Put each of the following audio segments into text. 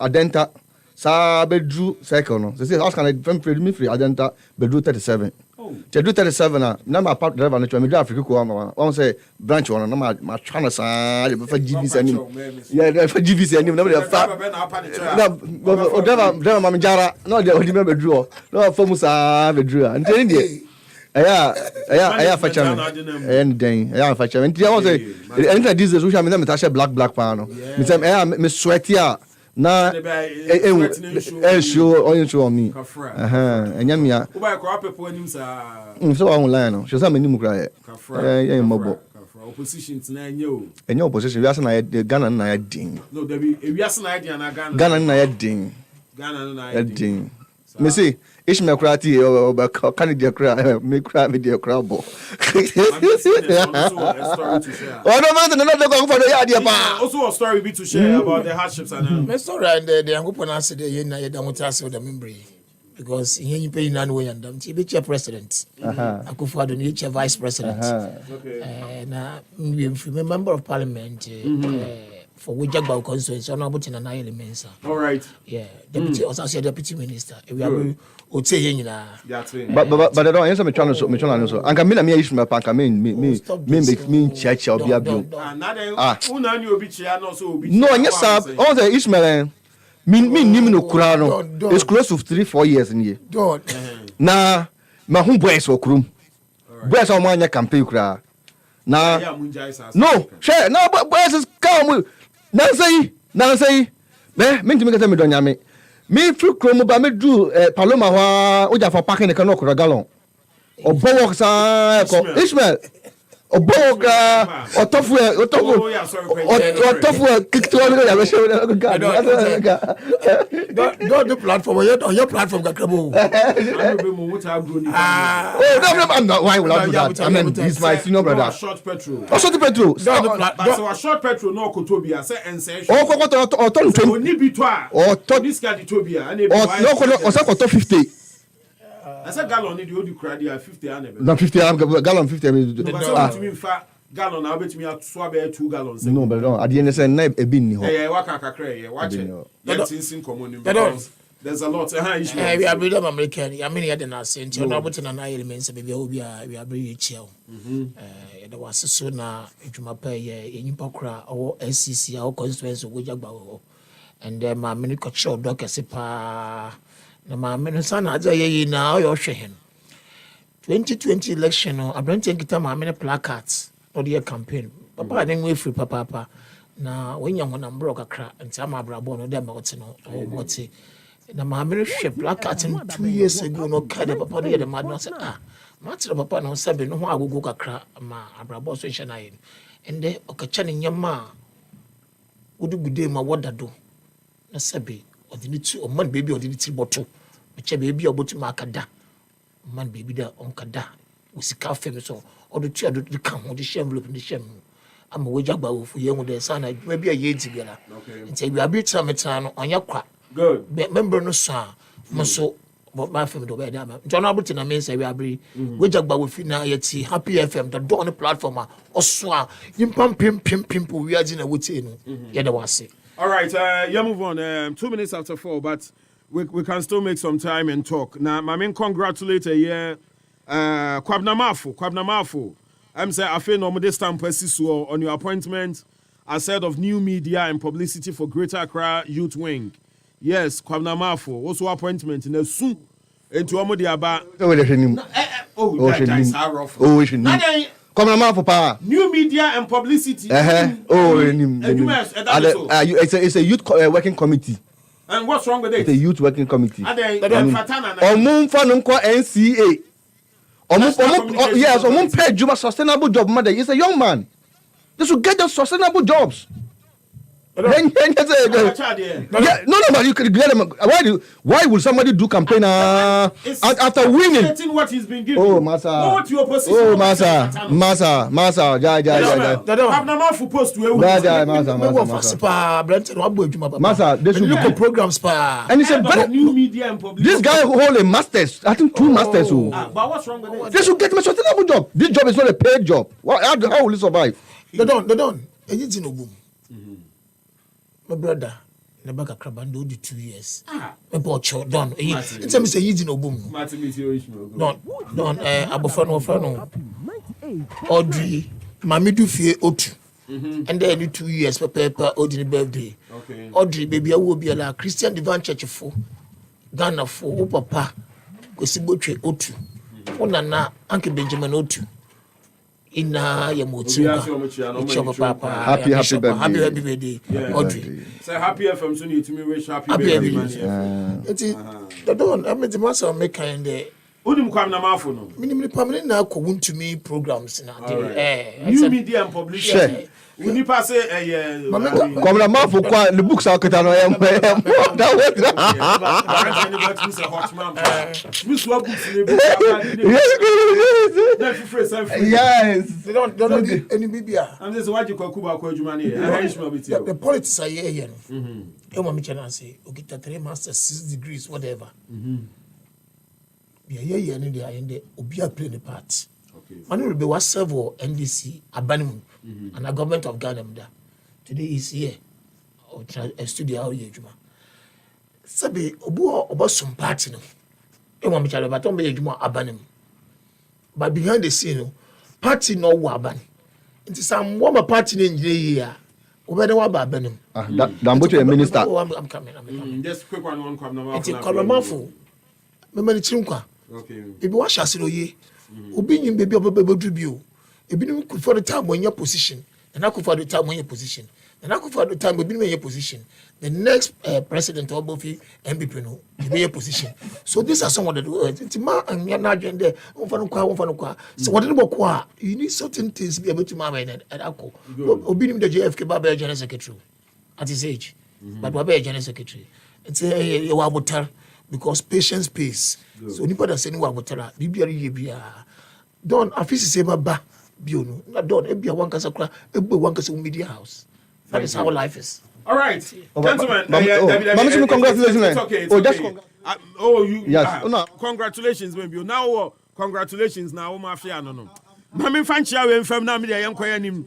Adenta sa bedru cycle no. Say house can from me free Adenta bedru 37. Chedu 37 na my part driver no me do Africa ko am. Won say branch one na ma twana sa dey for GVC anim. Yeah, dey for GVC anim na dey fa. Na driver ma me jara no dey odi me bedru. No for musa bedru. Nteni dey. Aya fa chame. And then aya fa chame. Nti I want say enter this social media me ta share black pan no. Me say me sweat here. Na show on me. Enyamia. Uba ko apepo anim sa. So online no. Show say me nim kra e. Mobo. Opposition na enye o. Enye opposition we asa na Ghana na ya din. No, there be we asa na ya na Ghana. Ghana na ya din. Ghana na ya din. Me say Ishmael krati o Canada kra me kra me dey kra bo. Oh no man, no go for the idea pa. Also a story be to share about the hardships and me story and the angopon ase dey na ye don tell say the memory because you pay na no way and am be chair president. Akufo-Addo no chair vice president. Na we member of parliament for Wejagba constituency on about in an element. All right. Yeah, deputy also deputy minister. We are but I don't answer me channel so. And can me Ishmael pa can me church or be abio. No, yes sir. All the Ishmael me nim no kura no. It's close to 3-4 years in here. Na ma hu boys for krum. Boys o mo campaign kura. Na no, share na boys is come. Na say me ntimi kata me donya me. Me free chrome ba me do Paloma wa oja for parking the canoe gallon. Obo sa ko Ishmael. Obo ga otofu kikto ya be show. Don't the platform on your platform ga krabo. Why will I do that? I mean, he's my senior brother. Short petrol. Short petrol. So a short petrol no Kotobia say ense. Oh, ko ton 20. Oni bitwa. Oh, to this guy Tobia and no ko say ko 50. I said gallon need you cry there 50 and na 50 gallon 50 gallon na betimi atso be 2 gallons. No, but no, at the end say na e bi ni ho. Waka kakra ye watch it. Let's in common. There's a lot. We are breeding American. I mean, you didn't say until now, but in an element, baby, we are very chill. There was a sooner, if you pay in Pokra or SCC, our constituency, Wejagba, and then my minute got short, Doctor Sipa. My minister, now you're sharing 2020 election. I don't think it's my many placards or the campaign. Papa, I didn't wait for Papa. Now, when you're on broke a crack and tell my brother, no, them what's no, or what's it. Na maamere hwe placard 2 years ago no kada papa no yede mad no say matire papa no sabe no ho agogo kakra ma abrabo so hye na yin ende okacha ne nyama wodi gude ma wodado na sabe odi ni tu o man baby odi ni ti boto meche baby obotu ma akada man baby da onkada usika fem so odi tu ado di kan ho di share envelope di share ama Wejagba wo fu ye hu de sana adwuma bi a ye ti biara nti bi abi tra metra no onya kwa. Good. Member no sir, so but my family do better. John Albertin and me say we are Wejagba we feel now yet Happy FM the door on the platform or swa you pim we are in a witty yeah the was it. All right, yeah, move on. 2 minutes after 4, but we can still make some time and talk. Now, my main congratulate Kwabnamafo. I'm saying I feel no this time on your appointment as head of new media and publicity for Greater Accra Youth Wing. Yes, Kwabnamafo. Also appointment in a soon into Amodiaba. Kwabnamafo pa. New media and publicity. It's a youth working committee. And what's wrong with it? It's a youth working committee. NCA. Yes, pay Juba sustainable job. Mother, he's a young man. They should get them sustainable jobs. No, but you could get them. Why would somebody do campaign after winning? What he's been given. Oh, Massa. Oh, Massa. Kwabnamafo post to Massa. They should look at programs pa. And he said, new media and publicity. This guy hold a masters. I think 2 masters. But what's wrong with it? They should get him a sustainable job. This job is not a paid job. How will he survive? They don't. Anything no boom. My brother, never got crabando do 2 years. Report done. It's a saying no boom. Don Abofano Audrey Mamidu Fie Otu. And then 2 years per paper ordinary birthday. Okay. Audrey baby I will be a Christian Divine Church for Ghana for Papa Kosibotre Otu. Onana Uncle Benjamin Otu. Ina ya motiwa papa happy birthday Audrey say happy FM so you to me wish happy birthday it don't I mean the master make kind there unim kwam na mafo no minimum permanent na ko wuntumi programs na new media and publishing uni pass come na mafo kwa the books are keta no that way yes they don't any bibia I'm just what you call Kuba ko adwuma ne Ishmael biti the politics are here no e mo me chana say okita 3 masters 6 degrees whatever yeah no dey in the obia play the part okay Manuribe was serve NDC abanim and the government of Ghana today is here a studio how you juma sabe obo some party no e mo me chana but on be juma abanim but behind the scene no party no wo aban nti some one party na njire here obeda wa ba abanim Damboche a minister I'm coming just quick one come na nti kolomafo me mani chinkwa okay ebi wa hyase no ye obi nyim bebi obebedu bi o ebi nim for the time when your position and I for the time when your position and I for the time ebi nim your position the next president of bofi NPP no be your position so these are some of the ma anya na agenda won fa no kwa so what the kwa you need certain things be able to ma and akọ obi nim the JFK Baba General Secretary at his age but Baba General Secretary it's a wabotar because patience pays. So nipa da seni wa botara bibia ye bia don afisi se baba biono na don e bia wankasa kra egbe wankasa media house that is how life is. All right, gentlemen. Congratulations. Congratulations, baby. Now, congratulations. Now, mafia no. Mami fanchia we mfam na me dey enkoya nim.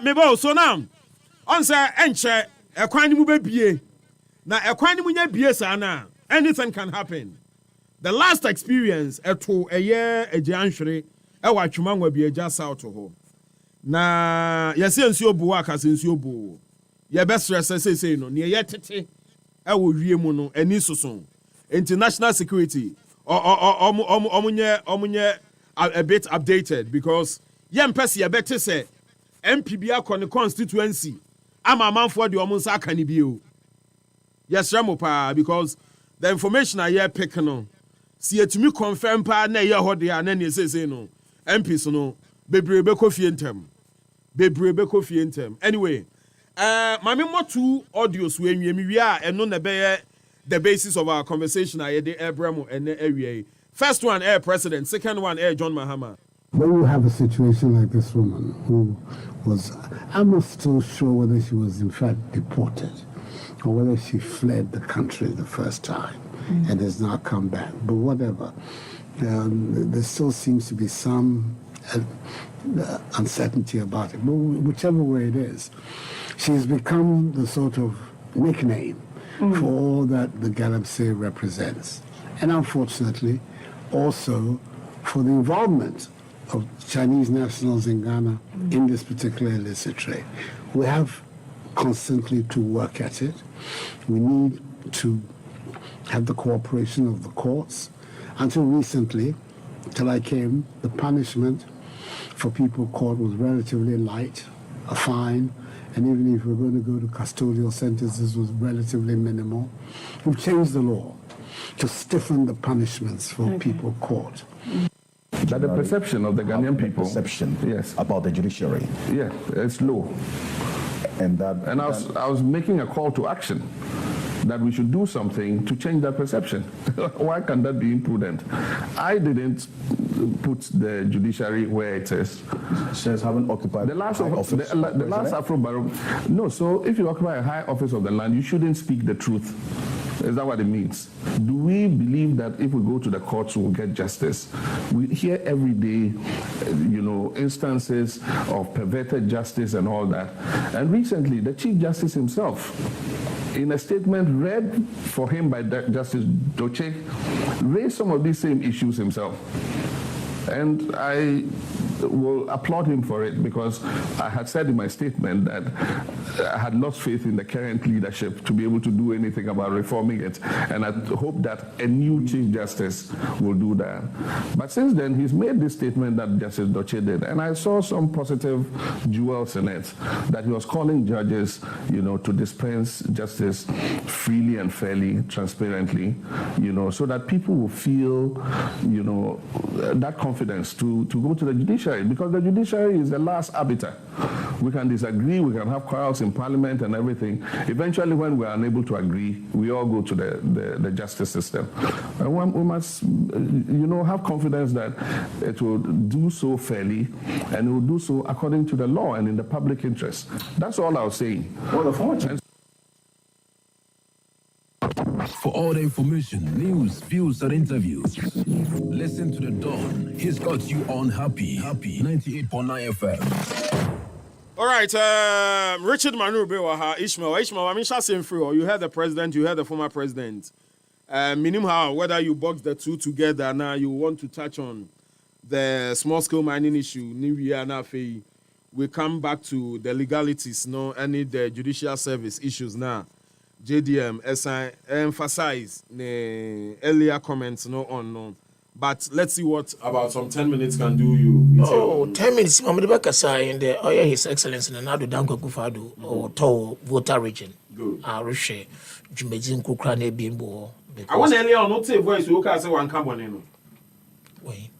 Me bo so now. On say enche ekwan ni mu bebie. Na ekwan ni mu nya bie sa na. Anything can happen. The last experience eto eye ejianhwere e wa twumanwa bi eja south ho. Na yesi ensuo bu aka ensuo bu. Ye best say no. Ne ye tete e wo wie mu no ani soso. International security omunye a bit updated because yempese ye bete say NPP akọ constituency ama manfo de omun sa aka ni bio. Yes ramopa because the information I hear pick no see it to me confirm pa na ye ho de na ne say no MPs no bebrebe ko fie ntem anyway mami mo two audios we enwie mi wi a eno na be the basis of our conversation I de Abraham and ewie first one air president second one air John Mahama. When you have a situation like this woman who was, I'm not still sure whether she was in fact deported or whether she fled the country the first time and has now come back. But whatever, there still seems to be some uncertainty about it. But whichever way it is, she's become the sort of nickname for all that the Galamsey represents. And unfortunately, also for the involvement of Chinese nationals in Ghana in this particular illicit trade. We have constantly to work at it. We need to have the cooperation of the courts. Until recently, till I came, the punishment for people caught was relatively light, a fine, and even if we're going to go to custodial sentences was relatively minimal. We've changed the law to stiffen the punishments for people caught. That the perception of the Ghanaian people, yes, about the judiciary, it's low, and I was making a call to action that we should do something to change that perception. Why can that be imprudent? I didn't put the judiciary where it is. Says haven't occupied the last Afro Barometer. No, so if you occupy a high office of the land, you shouldn't speak the truth. Is that what it means? Do we believe that if we go to the courts, we'll get justice? We hear every day, instances of perverted justice and all that. And recently, the Chief Justice himself in a statement read for him by Justice Doche, raised some of these same issues himself. And I will applaud him for it, because I had said in my statement that I had lost faith in the current leadership to be able to do anything about reforming it, and I hope that a new Chief Justice will do that. But since then, he's made this statement that Justice Doche did, and I saw some positive jewels in it, that he was calling judges, to dispense justice freely and fairly, transparently, so that people will feel, that confidence to go to the judiciary, because the judiciary is the last arbiter. We can disagree, we can have quarrels in parliament and everything. Eventually, when we are unable to agree, we all go to the justice system. And we must, have confidence that it will do so fairly, and it will do so according to the law and in the public interest. That's all I was saying. For all the information, news, views, and interviews, listen to The Dawn. He's got you on Happy 98.9 FM. All right, Richard Manuribe, Ishmael, I mean, Shasim Free, you heard the president, you heard the former president. Meaning how, whether you box the two together, now you want to touch on the small-scale mining issue, New Year, now we come back to the legalities, the judicial service issues now. JDM, as I emphasize the earlier comments, But let's see what about some 10 minutes can do you. 10 minutes. Manuribe Kasa in the His Excellency Nana Danko Kufado or Tow voter region. Good. Rushe, Jumejin Kukrane Bimbo. I want earlier on not say voice, you can say one come on. Wait.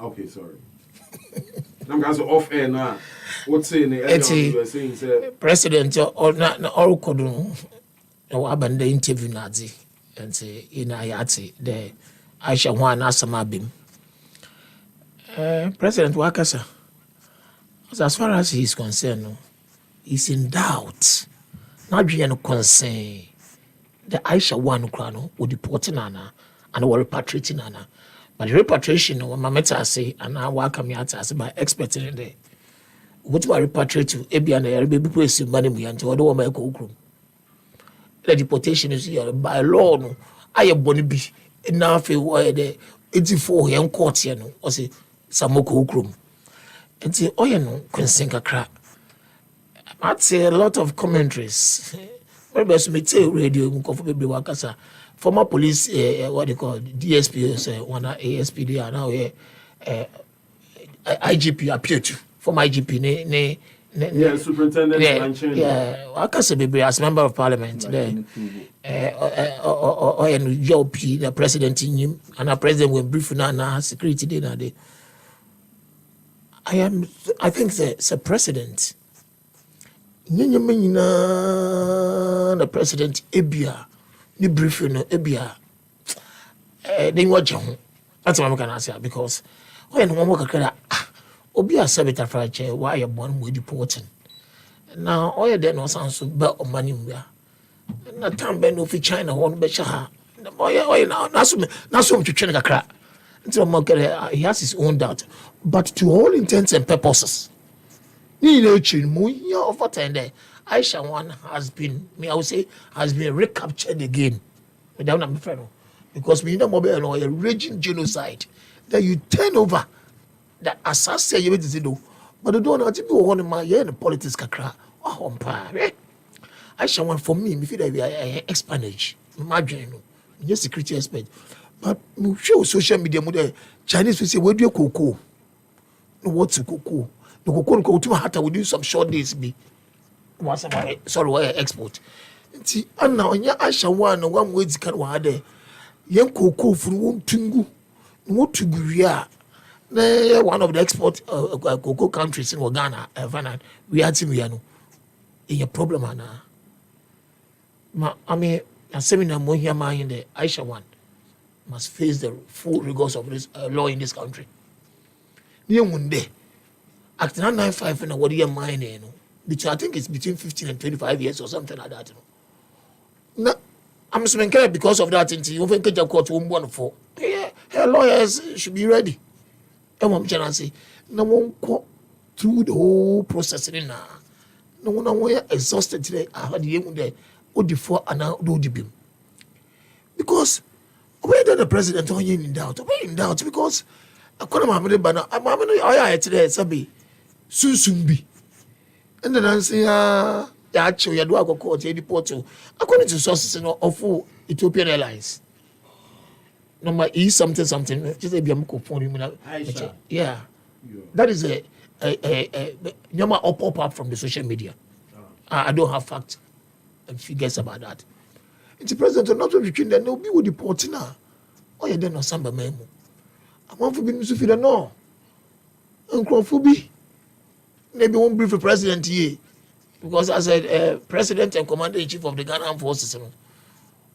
Okay, sorry. I'm going to off air now. What's saying you were saying, sir? President or not all could no abandon interview Nazi and say in Ayati there. Aisha Juan Asamabim. President Wakasa, as far as he is concerned, he's in doubt. Not being concern. The Aisha Juan Ukrano would deport Nana and will repatriate Nana. But the repatriation, when Mameta say, and now welcome Yata by expert in there. What do I repatriate to Ebian and baby place in money until I don't make a the deportation is here by law. No, I am Bonibi. Now, if you were the 84 young court, or say Samoko Ukrum, and say, oh, Quincy Crack. I'd say a lot of commentaries. Very best me tell radio, Wakasa, former police, what they call DSP, one ASPD, are now IGP appear to, former IGP, Superintendent. Wakasa Baby as member of parliament there. Or the president in him, and our president will brief na security dinner day. I think the president. The president Ebia, the briefing Ebia. They watch him. That's what I'm gonna say because when one worker Obia Sabita Frache, why you born with deporting. Now all your then was answer bet of money. Na time ben no fi China one be sha boy now na so to China kakra until he has his own doubt, but to all intents and purposes ni no chin mu ya over time there Aisha one has been I would say has been recaptured again without am friend because we know mobile no a raging genocide that you turn over that assassin you be do but the don't know to be one my in politics kakra Aisha one for me, me feel that we are expandage. Imagine, no, security expert. But me show social media, Chinese will say, where do you cocoa? No, what's a cocoa? The cocoa go to Mahata will do some short days. Be once a sorry, export. See, and now, Aisha one way to can one day. Young cocoa from one tingu, no to Guria. One of the export cocoa countries in Ghana, we had seen in your problem, Anna. I mean, a seminar more here, in the Aisha one must face the full rigors of this law in this country. Near one day, Act 995 and what year mine, which I think is between 15 and 25 years or something like that. No, I'm saying because of that, you often get a court 114. Yeah, her lawyers should be ready. And I'm trying to say, no one go through the whole process now. No one exhausted today. I had the Odifo and Odibim. Because whether the president or in doubt, because according to my banner, I'm I today, Sabi, soon be. And then I say, actually, I do have a court, Porto, according to sources of Ethiopian Airlines. Number E something, just a Biamco. Yeah. That is a number or pop up from the social media. I don't have facts and figures about that. It's the president not between them, no be with the porting now. Oh, you don't know Samba Memo. I want to be Mr. No. Uncle Fubi. Maybe won't brief the president here. Because as a president and commander in chief of the Ghana Armed Forces,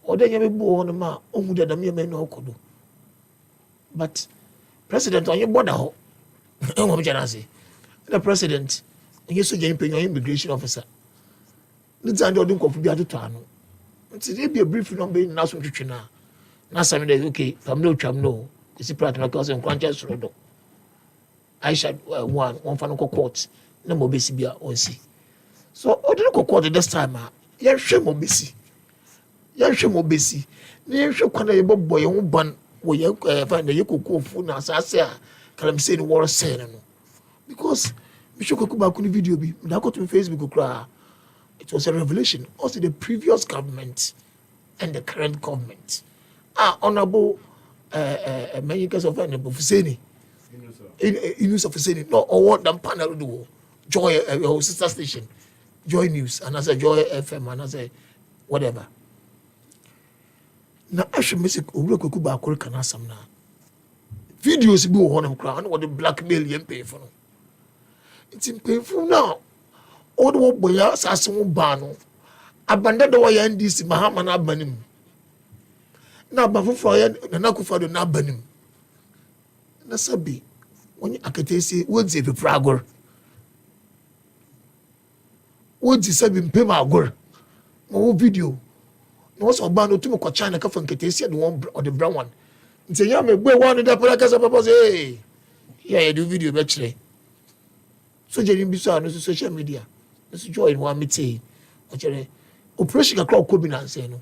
or then you may be on the man, who did the mere no could. But president on your border, the president, and you say you're immigration officer. The time you don't go for the other town. Today be a brief number in National Tribunal. Now, some days, okay, from no tram, no. It's a practical cause and conscious road. I shall one final court, no more busy on see. So, I don't go court this time. You're sure more busy. You're sure more busy. You're sure a boy who ban where you find the Yoko food as I say, I'm saying war saying. Because Bishop Kukuba couldn't video be, I got to Facebook cry. It was a revelation. Also, the previous government and the current government are honorable Americans of Fuseni. In use of Fuseni, no, or what them panel do. Joy, your sister station, Joy News, and as a Joy FM, and as a whatever. Now, I should miss it. Kukuba Kurkana some now. Videos be on them crown, what the blackmail you pay for. It's painful now. All the boy assassin bano abandoned the way NDC Mahaman Abanim. Now, Bafu the Nakufa the Nabanim. Nasabi, when you say, what's it, the fragor? What's it, Sabin Pemagor? No video. No, what's Obano to China Kafan Katesia, the one or the brown one. And say, yeah, me boy, one of the Palacas, hey, yeah, I do video actually. So, Jenny Bissau, no social media. This joy in one meeting. Operation a crowd could be not saying,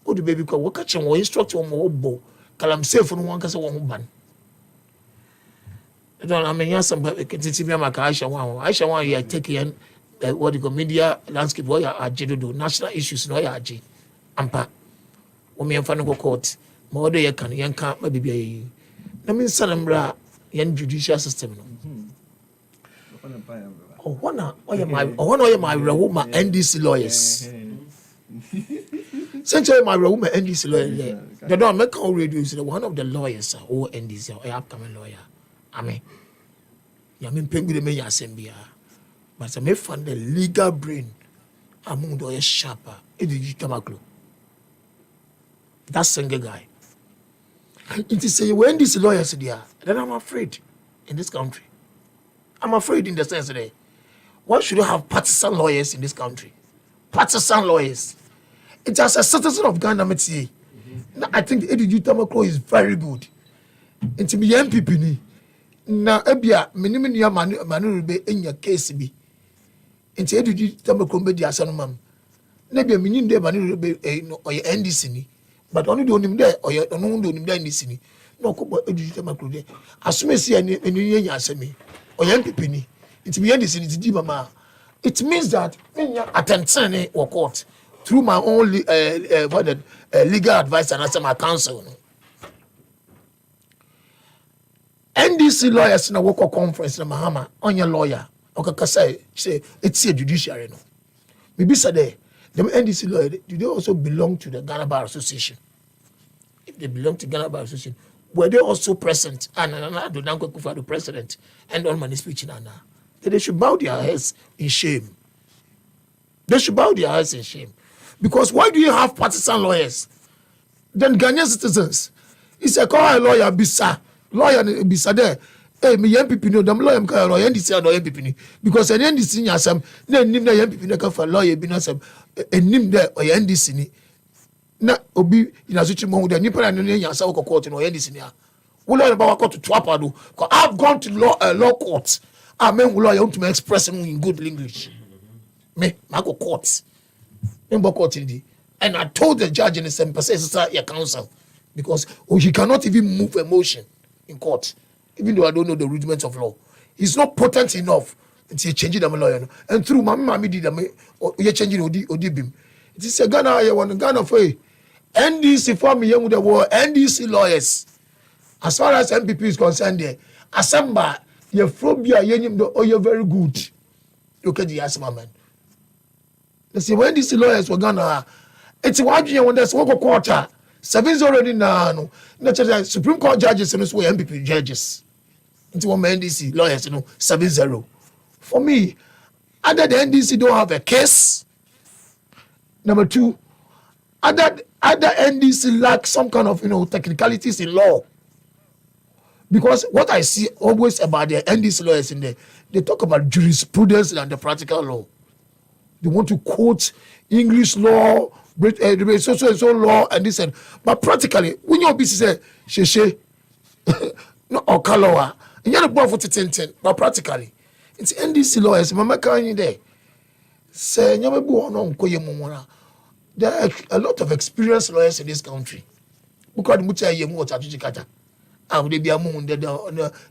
oh, the baby call, what catch him or instruct on more bow. Calam safe on one case of one ban. I don't mean, yes, some continue my Aisha one. Aisha one, you are taking what you call media landscape, where you are do national issues, no, AG. Ampa. Women in Fanago Court, more day can, young can't maybe. I mean, Sanambra, young judicial system. Oh, one of my NDC lawyers. Since my room, NDC lawyer, they don't make all radios. One of the lawyers, or NDC, or upcoming lawyer. I mean, Penguin may assembly, but I may find the legal brain among the sharper. It is Tamaklo. That single guy. It is say when these lawyers there, then I'm afraid in this country. I'm afraid in the sense that why should you have partisan lawyers in this country? Partisan lawyers. It's as a citizen of Ghana, I think the Edu Tamaklo is very good. Into me NPP ni. Na ebia minimum ya Manuribe in your case be. Into Edu Tamaklo be the asanumam. Na ebia minimum de Manuribe or your NDC ni. But only do him there or your own do him there NDC ni. No ko Edu Tamaklo there. Asume si any asemi or your NPP ni. It's me NDC ni di mama. It means that attention or court through my own legal advice and as my counsel. NDC lawyers in a worker conference in Mahama on your lawyer. Okay, say it's a judiciary. No, maybe say the NDC lawyer do they also belong to the Ghana Bar Association? If they belong to Ghana Bar Association, were they also present? And I do not go for the president and on my speech in Anna. They should bow their heads in shame. They should bow their heads in shame. Because why do you have partisan lawyers? Then Ghanaian citizens. It's a call a lawyer, Bisa. Lawyer, Bisa there. Hey, me NPP no, them lawyer, lawyer, NDC, or NPP. Because an NDC, yasam, then nim na NPP, for lawyer, be not some, and nim there, or NDC. Na, obi, in a situation where the Nippon and Yasa court in or NDC. We learn about court to Twapado. I've gone to law courts. I mean, we want to express in good English. Me, I go courts. Remember court in the And I told the judge in the same person, your counsel, because he cannot even move a motion in court, even though I don't know the rudiments of law. He's not potent enough to change the lawyer. And through my mammy did you're changing Odibim. It is a Ghana, I want Ghana for NDC for me, young with the war, NDC lawyers. As far as NPP is concerned, there, Asamba, your phobia, you're very good. Look at the Asama man. They say when these lawyers were gonna, it's what you want us work quarter. 7's already now. No, Supreme Court judges and NPP judges. It's one NDC lawyers, 7-0. For me, other the NDC don't have a case. Number two, other NDC lack some kind of technicalities in law. Because what I see always about the NDC lawyers in there, they talk about jurisprudence and the practical law. They want to quote English law, so law, and this and. But practically, when your business say, she, no, or Kaloa, and you're not born for 10, but practically, it's NDC lawyers. Mama can there. Say, there are a lot of experienced lawyers in this country. Because the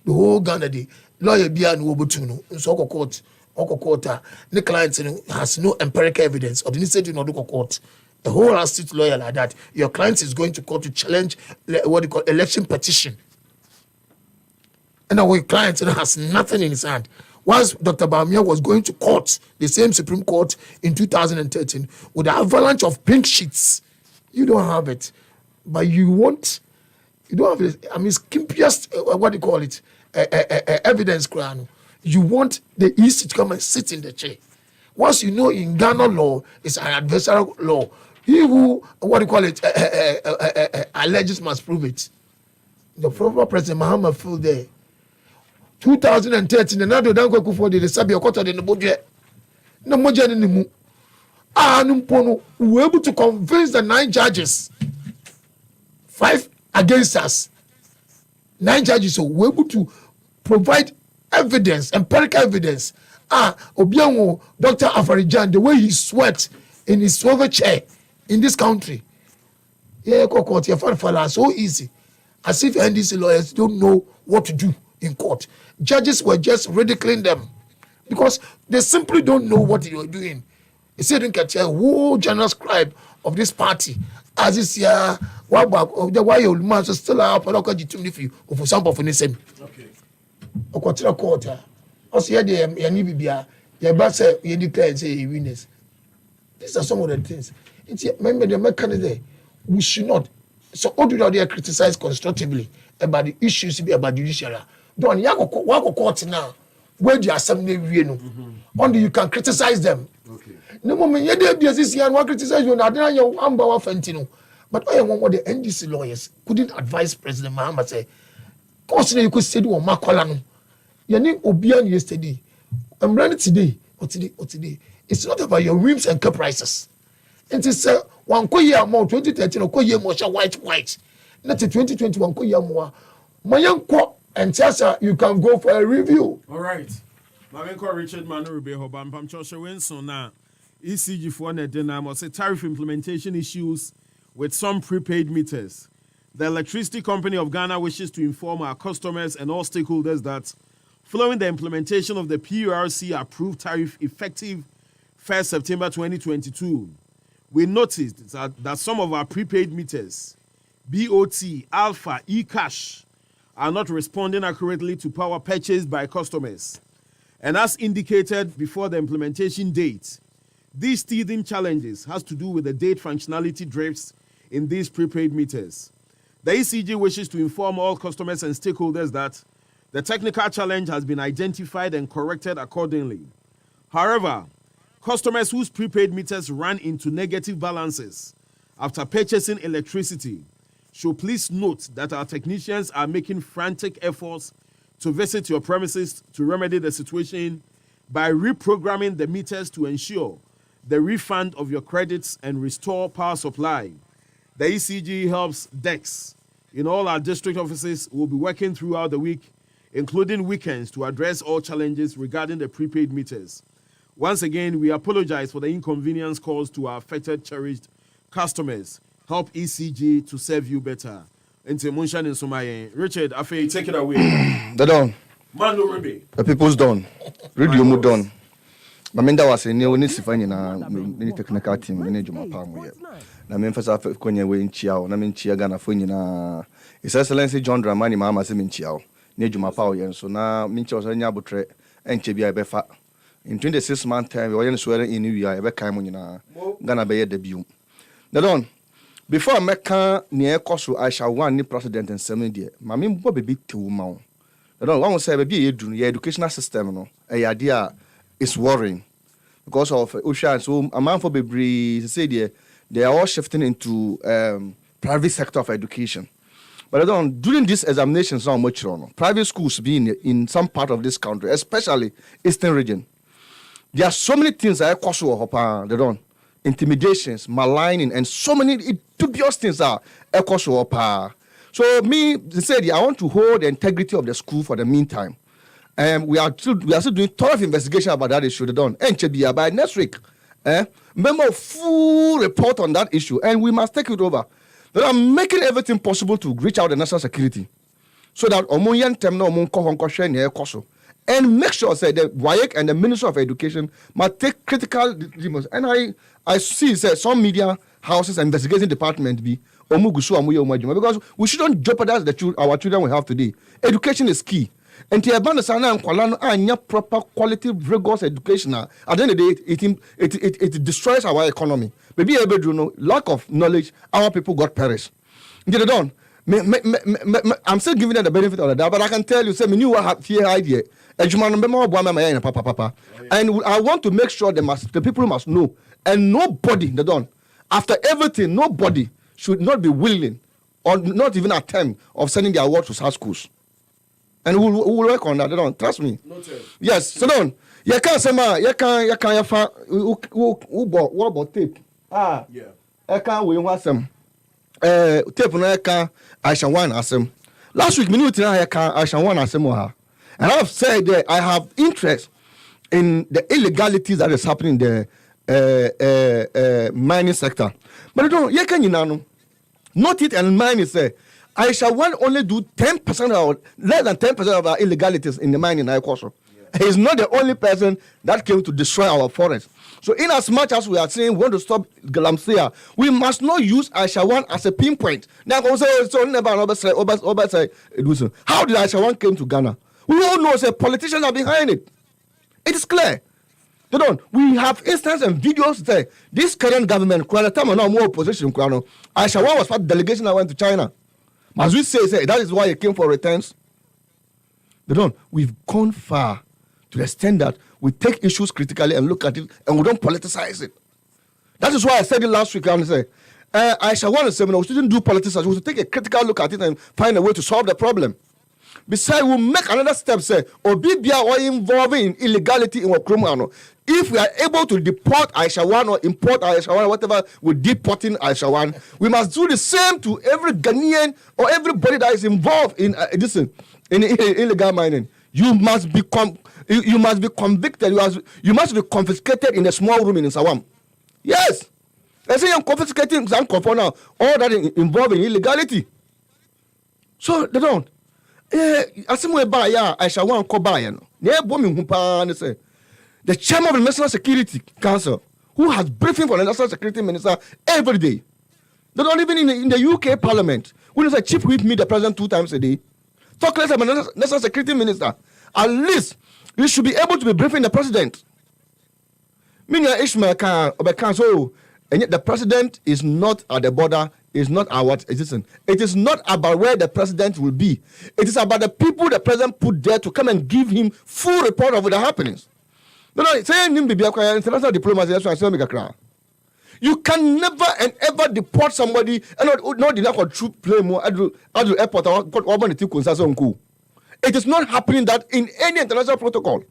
whole Ghana, the lawyer be an Wobutuno, and so court. The client has no empirical evidence or the necessary to do court. The whole state lawyer like that, your client is going to court to challenge what they call election petition. And our client has nothing in his hand. Once Dr. Bamia was going to court, the same Supreme Court in 2013, with the avalanche of pink sheets, you don't have it. But you don't have it. I mean, skimpiest, what do you call it, evidence crown. You want the EC to come and sit in the chair. Once you know in Ghana law, it's an adversarial law. He who, what do you call it, alleges must prove it. The former President Mahama fell there. 2013, another don't go for the Sabia Kota in the budget. No more anymore. We were able to convince the 9 judges, 5 against us. 9 judges, so we were able to provide evidence, empirical evidence. Obiango, Dr. Afarijan, the way he sweat in his swivel chair in this country. Yeah, court, so easy. As if NDC lawyers don't know what to do in court. Judges were just ridiculing them because they simply don't know what they are doing. They said, who general scribe of this party, as this year, why you man still up and I'll get you for some of the same. Okay. Okwatira quarter. Also, yeah, they need to be a say you declare and say winners. These are some of the things. It's remember the mechanism. We should not. So, all do they criticize constructively about the issues to be about judiciary. Don't you go court now? Where the assembly only you can criticize them. Okay. No moment you did this year and criticize you. Now you Ambawa Fentino. But I want what the NDC lawyers couldn't advise President Mahama say. Constantly you could say to Makolano. You need Obian yesterday. I'm running today. Or today. It's not about your whims and caprices. It is one year more 2013 or year more white. Not 2021 year more. My young and Tessa, you can go for a review. All right. Mavenko Richard Manuribe Hobam Pam Chosha Winson now. ECG for Nedena say tariff implementation issues with some prepaid meters. The Electricity Company of Ghana wishes to inform our customers and all stakeholders that following the implementation of the PURC approved tariff effective 1st September 2022, we noticed that some of our prepaid meters, BOT, Alpha, eCash, are not responding accurately to power purchased by customers. And as indicated before the implementation date, these teething challenges has to do with the date functionality drifts in these prepaid meters. The ECG wishes to inform all customers and stakeholders that the technical challenge has been identified and corrected accordingly. However, customers whose prepaid meters ran into negative balances after purchasing electricity should please note that our technicians are making frantic efforts to visit your premises to remedy the situation by reprogramming the meters to ensure the refund of your credits and restore power supply. The ECG helps DEX in all our district offices will be working throughout the week, including weekends, to address all challenges regarding the prepaid meters. Once again, we apologize for the inconvenience caused to our affected cherished customers. Help ECG to serve you better. Into Munshan and Sumaye. Richard, Afe, take it away. The Don. Manuribe. The people's done. Radio Mood done. Maminda was a new Nisifani na technical team, manage my palm. Na memphasa kwenye we nchiao, na minchia gana fwenye na His Excellency John Dramani Mama Seminchiao, near Jumapao yen, so na minchos and yabutre, and Chebia befa. In 26 months time, we are swearing in New Year, ever came in Ghana Bay debut. The Don. Before I make near Kosu, I shall want new president in 7 years. Mammy Bobby be 2 months. I don't want to say, baby, your educational system, no, a idea is worrying because of Usha. So, a man for baby say they are all shifting into private sector of education. But I don't during these examinations, not much wrong. Private schools being in some part of this country, especially Eastern region, there are so many things that Kosu or they don't. Intimidations, maligning, and so many dubious things are Kosu or So they said, I want to hold the integrity of the school for the meantime. We are still doing thorough investigation about that issue. They done. And by next week, remember full report on that issue, and we must take it over. They are making everything possible to reach out the national security, so that Omoyan Temno Omonko and make sure say the WAEC and the Minister of Education must take critical decisions. And I see say some media houses and investigating department be. Because we shouldn't jeopardize our children we have today. Education is key. And to abandon sana and kwalano proper quality rigorous education. At the end of the day, it destroys our economy. Maybe lack of knowledge, our people got perished. Get it done. I'm still giving them the benefit of the doubt, but I can tell you, say me knew what fear idea. And I want to make sure the people must know. And nobody, they don't. After everything, nobody should not be willing or not even attempt of sending their award to South schools. And we'll work on that. They don't trust me. Noted. Yes, so don't. You can't say, what about tape? Yeah. I can't win what some tape no I shall want as them. Last week, I shall want as them. And I've said that I have interest in the illegalities that is happening in the mining sector. But I don't, you can know. Not it and mining say, I shall want only do 10% or less than 10% of our illegalities in the mining. He is not the only person that came to destroy our forest. So, in as much as we are saying we want to stop Galamsey, we must not use Aishawan as a pinpoint. Now, how did Aishawan came to Ghana? We all know that politicians are behind it. It is clear. They don't. We have instances and videos there. This current government, more opposition, Aishawan was part of the delegation that went to China. As we say, that is why he came for returns. They don't. We've gone far to the extent that we take issues critically and look at it, and we don't politicize it. That is why I said it last week. I say, Aishawan is saying, we shouldn't do politics. We should take a critical look at it and find a way to solve the problem. Besides, we'll make another step, say, Obibia or involving in illegality in Okromano. If we are able to deport Aishawan or import Aishawan, whatever, we're deporting Aishawan, we must do the same to every Ghanaian or everybody that is involved in in illegal mining. You must be convicted. You must be confiscated in a small room in Sawam. Yes. I say I'm confiscating some now, all that involved in illegality. So they don't. The chairman of the National Security Council, who has briefing for the National Security Minister every day. They don't even in the UK Parliament. When it's a chief whip meet the president 2 times a day. Talk less about the National Security Minister. At least you should be able to be briefing the president. Meaning Ishmael can so, and yet the president is not at the border. Is not our existence. It is not about where the president will be. It is about the people the president put there to come and give him full report of the happenings. No, saying him be international diplomacy. That's why I say you can never and ever deport somebody and not deny for troop play more at the airport or it is not happening that in any international protocol.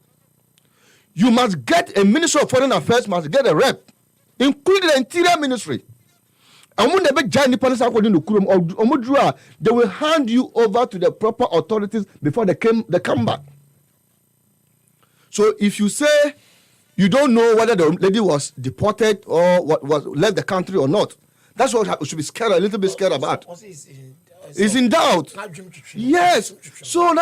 You must get a Minister of Foreign Affairs, must get a rep, including the Interior Ministry. And when they will hand you over to the proper authorities before they come back. So if you say you don't know whether the lady was deported or was left the country or not, That's what we should be scared, a little bit scared about. It's in doubt. Yes. So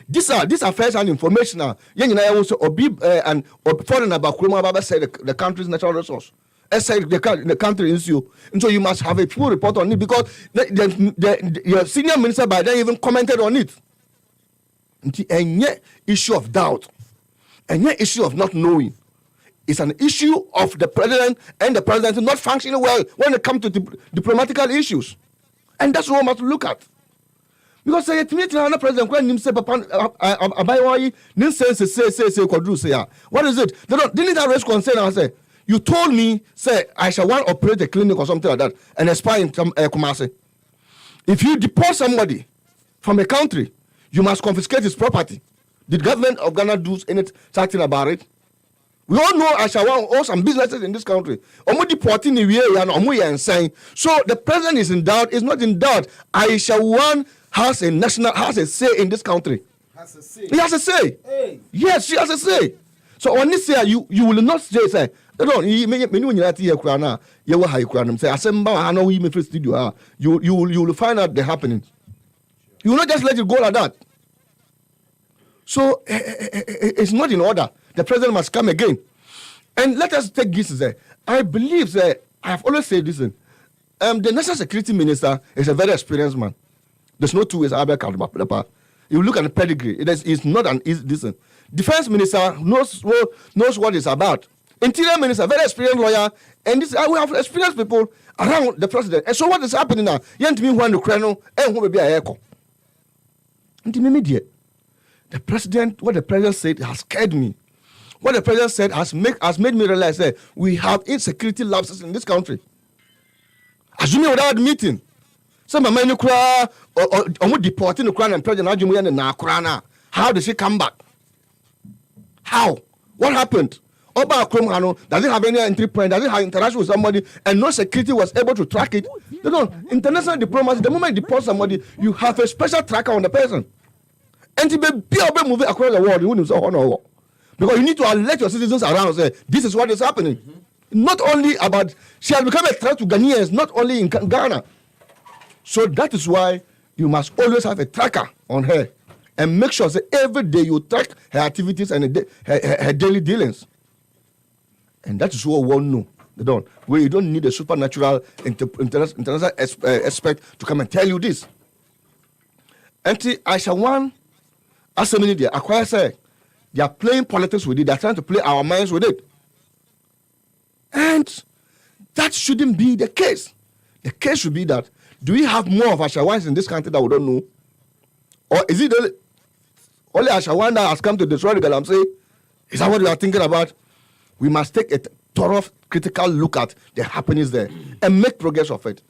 these are first-hand information. Also, and foreign about say the country's natural resource. Say the country is you, and so you must have a full report on it because your senior minister by then even commented on it. And yet, issue of doubt, and yet issue of not knowing. It's an issue of the president and the presidency not functioning well when it comes to diplomatical issues. And that's what we must look at. Because say the president when him say what is it? Didn't I raise concern and say, you told me, say, I shall want to operate a clinic or something like that and expire in Kumasi. If you deport somebody from a country, you must confiscate his property. Did government of Ghana do anything about it? We all know Ashawan owns some businesses in this country. So the president is in doubt. Is not in doubt. Ashawan has a say in this country. He has a say. Hey. Yes, she has a say. So on this year, you will not say no. You will find out the happening. You will not just let it go like that. So it's not in order. The president must come again. And let us take this. I believe that I have always said this. The national security minister is a very experienced man. There's no two ways. You look at the pedigree. It's not an easy listen. Defense minister knows what it's about. Interior minister, very experienced lawyer, and we have experienced people around the president. And so what is happening now? The president, what the president said has scared me. What the president said has made me realize that we have insecurity lapses in this country. Assuming without meeting, some men cry or deporting the crown and president how does she come back? How? What happened? Oba Kromhano doesn't have any entry point, doesn't have interaction with somebody, and no security was able to track it. International diplomacy, the moment you deport somebody, you have a special tracker on the person. And to be moving across the world, you wouldn't say, oh no. Because you need to alert your citizens around and say, this is what is happening. Mm-hmm. Not only about, she has become a threat to Ghanaians, not only in Ghana. So that is why you must always have a tracker on her and make sure that every day you track her activities and her daily dealings. And that is what we all know. Where you don't need a supernatural international expert to come and tell you this. And Aisha as a minute, Acquire said, they are playing politics with it. They are trying to play our minds with it. And that shouldn't be the case. The case should be that, do we have more of Ashawans in this country that we don't know? Or is it only Ashawan that has come to destroy the Galamsey? Is that what you are thinking about? We must take a thorough, critical look at the happenings there and make progress of it.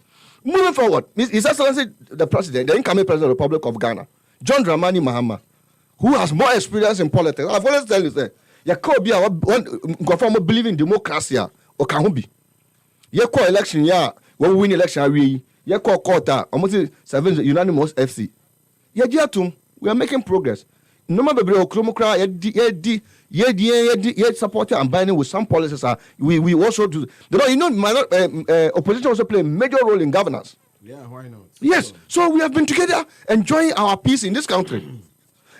Moving forward, His Excellency the President, the incoming President of the Republic of Ghana, John Dramani Mahama, who has more experience in politics. I've always tell you that you can't be one believe in democracy or can't be. You call election, when we win election, you call quarter, almost 7 unanimous FC. We are making progress. No matter supporting and binding with some policies. We also do. Opposition also play a major role in governance. Yeah, why not? Yes. So we have been together enjoying our peace in this country.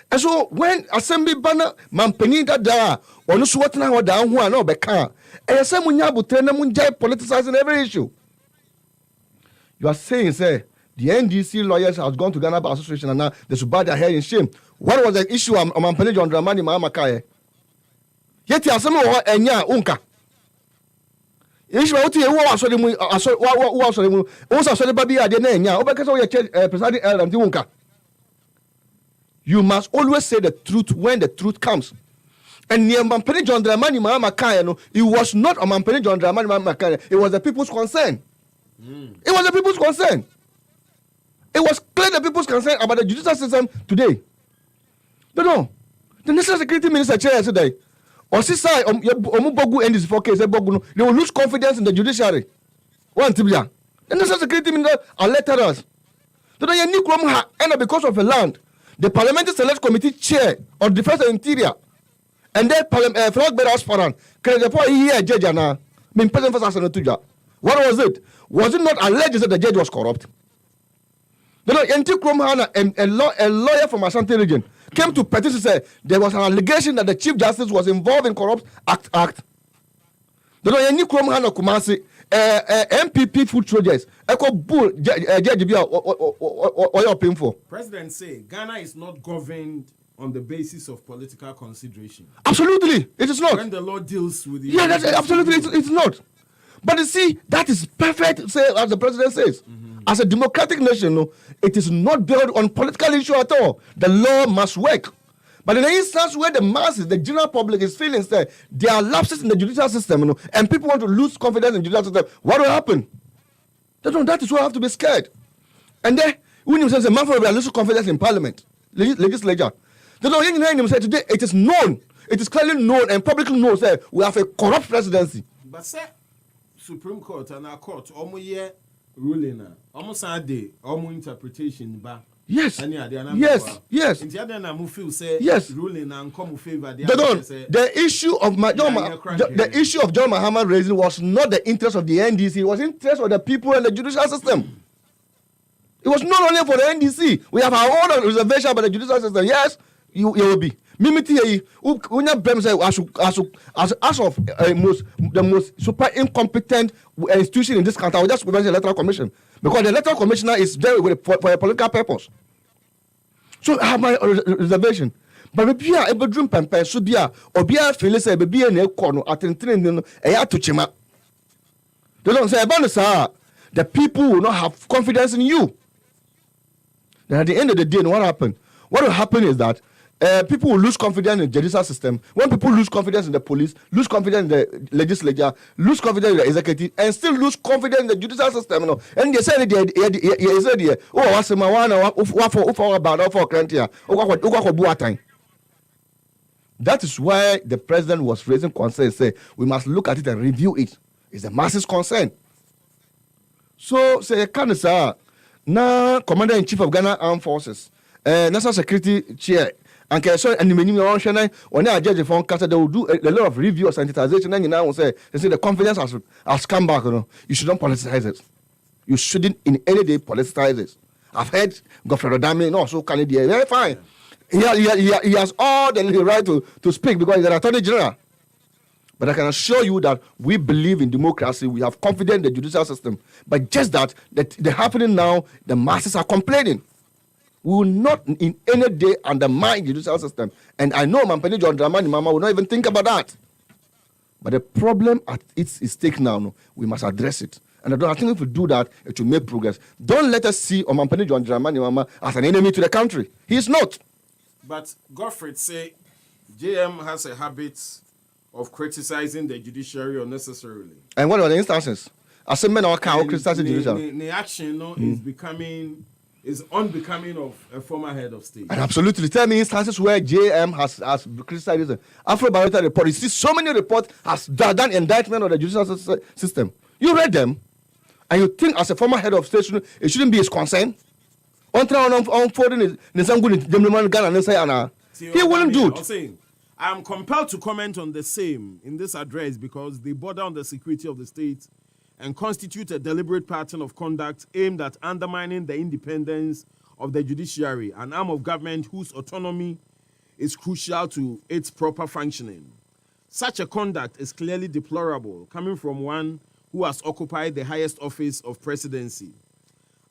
And so when assembly banner mampeni da onu swatna ho da ho na obeka say munya butrena munja politicizing every issue. You are saying say the NDC lawyers has gone to Ghana Bar Association and now they should bow their head in shame. What was the issue on mampeni John Dramani Mahama Kaye? Yet asemo ho enya unka. Ishmael uti wo asori mu wo asori babi ade na enya obeka so ye presiding elder nti unka. You must always say the truth when the truth comes. And near Mampeni John Dramani Mahama Kaya, it was not a Mampeni John Dramani Mahama Kaya, it was the people's concern. It was the people's concern. It was clear the people's concern about the judicial system today. No. The National Security Minister chair yesterday, or Sisa, Omubogu and his 4K, they will lose confidence in the judiciary. One Tibia. The National Security Minister alerted us. And because of the land, the Parliamentary Select Committee chair of Defense and Interior, and then flag bearer aspirant, can the point here, Jajana, being present for Sassan Tuja. What was it? Was it not alleged that the judge was corrupt? You know, N.T. Kromhana, a lawyer from Ashanti region, came to petition say there was an allegation that the Chief Justice was involved in corrupt act. You know, N.T. Kromhana Kumasi, NPP food soldiers, Echo Bull, Judge Bia, or you're paying for. President say Ghana is not governed on the basis of political consideration. Absolutely, it is not. When the law deals with the absolutely, it's not. But you see, that is perfect, say, as the president says. As a democratic nation, no, it is not built on political issue at all. The law must work. But in the instance where the masses, the general public is feeling that there are lapses in the judicial system, you know, and people want to lose confidence in the judicial system, what will happen? That is why I have to be scared. And then, when you say, man, we are losing confidence in parliament, legislature. Today, it is known, it is clearly known and publicly known that we have a corrupt presidency. But say, Supreme Court and our court, year ruling, almost a day, interpretation, but yes. Yes. Ruling and come favor the issue of the issue of John Mahama raising was not the interest of the NDC, it was the interest of the people and the judicial system. It was not only for the NDC. We have our own reservation about the judicial system. Yes, you will be. Mimiti as of the most super incompetent institution in this country. I will just mention the Electoral Commission because the Electoral Commissioner is there for a political purpose. So I have my reservation. But maybe I ever dream pamper so be a or be a Phyllis a baby and a corner at a to chima. They don't say about the people will not have confidence in you. Then at the end of the day, what happened? What will happen is that people will lose confidence in the judicial system. When people lose confidence in the police, lose confidence in the legislature, lose confidence in the executive, and still lose confidence in the judicial system, you know. And they said, oh, what's my one? That is why the president was raising concern, say we must look at it and review it. It's the masses' concern. So, say, can say, now Commander-in-Chief of Ghana Armed Forces, National Security Chair, and so and the when they are judging for they will do a lot of review or sensitization, and you now say the confidence has come back. You know, you shouldn't politicize it. You shouldn't in any day politicize it. I've heard Godfrey Odame, no, so Canadian, very fine. He has all the right to speak because he's an attorney general. But I can assure you that we believe in democracy. We have confidence in the judicial system. But just that the happening now, the masses are complaining. We will not in any day undermine the judicial system. And I know Mampeni John Dramani Mama will not even think about that. But the problem at its stake now, no, we must address it. And I think if we do that, it will make progress. Don't let us see Mampeni John Dramani Mama as an enemy to the country. He is not. But Godfrey say JM has a habit of criticizing the judiciary unnecessarily. And what are the instances? As a man or can criticize the judiciary. The action is unbecoming of a former head of state. And absolutely. Tell me instances where JM has criticized it. Afro-Barometer report. You see so many reports has done indictment of the judicial system. You read them, and you think as a former head of state, it shouldn't be his concern. He wouldn't do it. I am compelled to comment on the same in this address because they border on the security of the state and constitute a deliberate pattern of conduct aimed at undermining the independence of the judiciary, an arm of government whose autonomy is crucial to its proper functioning. Such a conduct is clearly deplorable, coming from one who has occupied the highest office of presidency.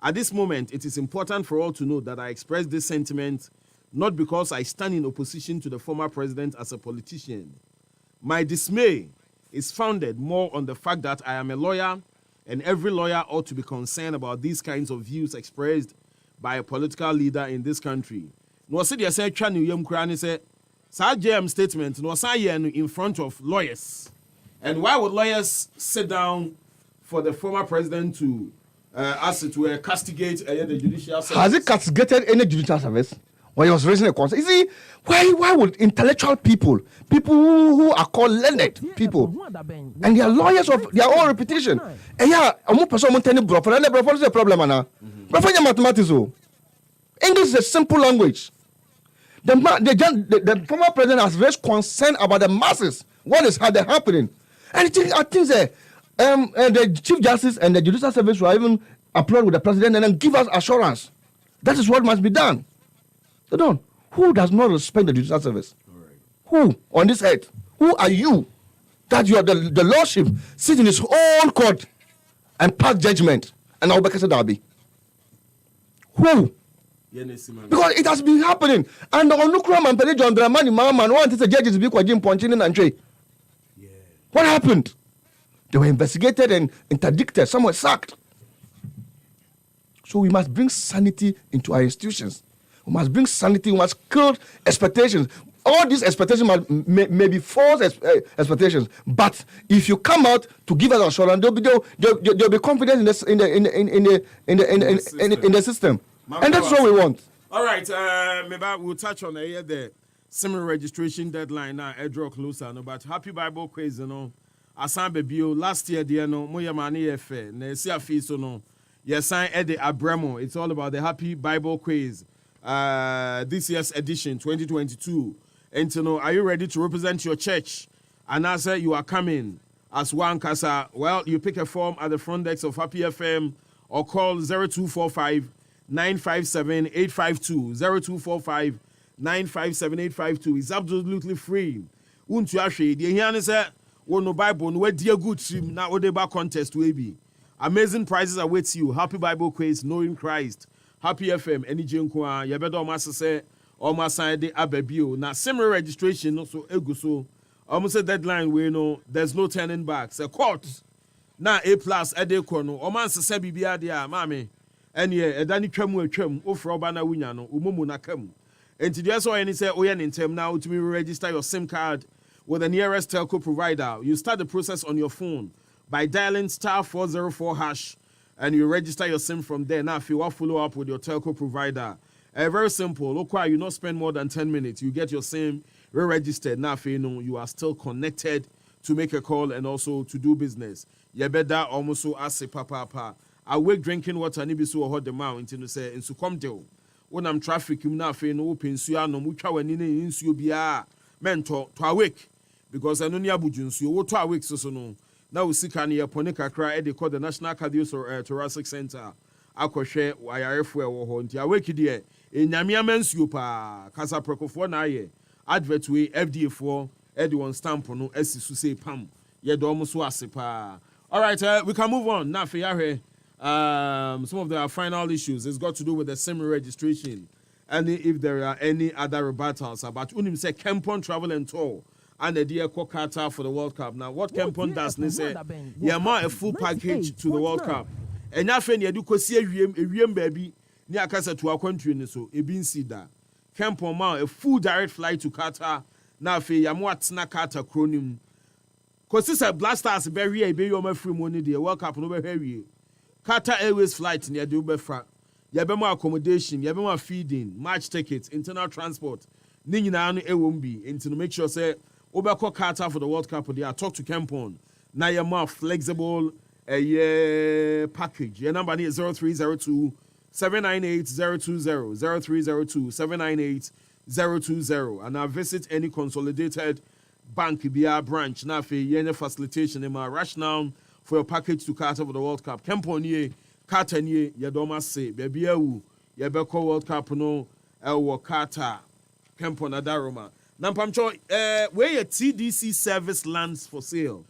At this moment, it is important for all to know that I express this sentiment not because I stand in opposition to the former president as a politician. My dismay is founded more on the fact that I am a lawyer, and every lawyer ought to be concerned about these kinds of views expressed by a political leader in this country. No, said you say JM statement no in front of lawyers. And why would lawyers sit down for the former president to as it were castigate the judicial service? Has it castigated any judicial service? When he was raising a concern, you see, why would intellectual people who are called learned people, and they are lawyers of their own reputation, and is a problem, mathematics. English is a simple language. The former president has raised concern about the masses. What is happening? And I think that And the Chief Justice and the Judicial Service will even applaud with the president and then give us assurance. That is what must be done. They don't. Who does not respect the Judicial Service? Who on this earth? Who are you? That you are the lordship sit in his own court and pass judgment. And I'll be Dabi. Who? Because it has been happening. And on Nukram and Pele John Dramani Mama, one is a judges be quite punching and trade. What happened? They were investigated and interdicted. Some were sacked. So we must bring sanity into our institutions. We must bring sanity. We must kill expectations. All these expectations may be false expectations. But if you come out to give us assurance, they'll be confident in the system. And that's what we want. All right. Maybe we'll touch on the similar registration deadline now. I draw closer. No, but Happy Bible Quiz, you know. Asan Bebio last year, dear no, Moya Mani Efe, Nesia Fiso no. Yes, I Eddie Abramo. It's all about the Happy Bible Quiz. This year's edition, 2022. And to know, are you ready to represent your church? And as you are coming as one casa, well, you pick a form at the front desk of Happy FM or call 0245 957 852. 0245 957 852. It's absolutely free. Won't you actually? The here say, no Bible, no dear good stream, now what about contest will be. Amazing prizes await you. Happy Bible Quiz, knowing Christ. Happy FM, any jinkwa, yabedo master say, almost signed the abebio. Now, similar registration, also ego so. Almost a deadline where no, there's no turning back. Say court. Now A+ ede kono. Almost say bibia dia, mami. And yeah, edani twemu ofro ba na wunya no, umomu na kam. And today so any say oyen in term now to me register your SIM card with the nearest telco provider. You start the process on your phone by dialing *404# and you register your SIM from there. Now, if you want to follow up with your telco provider, very simple. Look, why you not spend more than 10 minutes. You get your SIM re-registered. Now, if you know you are still connected to make a call and also to do business. You better almost so as a papa. I wake drinking water. Nibi so hot the mount into say in succumto. When I'm traffic, you now feel no open. So I know mucha when in you be a mentor to awake. Because I know near Bujunsu, you to awake so no. Now we see can you ponica cry they call the National Cardiothoracic Center. Akoshe YRF or Honti awake there. In Yamia mensu pa Casa Procofo na ye. Advert way FDA for Edwin Stamp no SC say pam. Ye do almost wasipa. All right, we can move on. Now for some of the final issues it's got to do with the semi registration. And if there are any other rebuttals about Unim say Kempon Travel and Tour. And the dear Qatar for the World Cup. Now, what Kempon does, they say, yeah, a full package to the World Cup. And now, when you do see a baby, near Casa to our country, so a bin see that. Kempon, a full direct flight to Qatar. Now, for Yamwatna Qatar chronim. Because this is a blasters, very a baby on my free money, the World Cup, no very. Qatar Airways flight near Dubai. Yabema accommodation, Yabema feeding, match tickets, internal transport. Nina it won't be. And to make sure, say, Obako Qatar for the World Cup, they are talk to Kempon. Now you're more flexible package. Your number is 0302 798 020 0302 798 020. And now visit any consolidated bank BR branch. Now for any facilitation, in my rationale for your package to Qatar for the World Cup. Kempon ye, Qatar ye, your doma say, baby, you Beko World Cup no, Qatar, Kempon Adaroma. Nampamcho, where your TDC service lands for sale.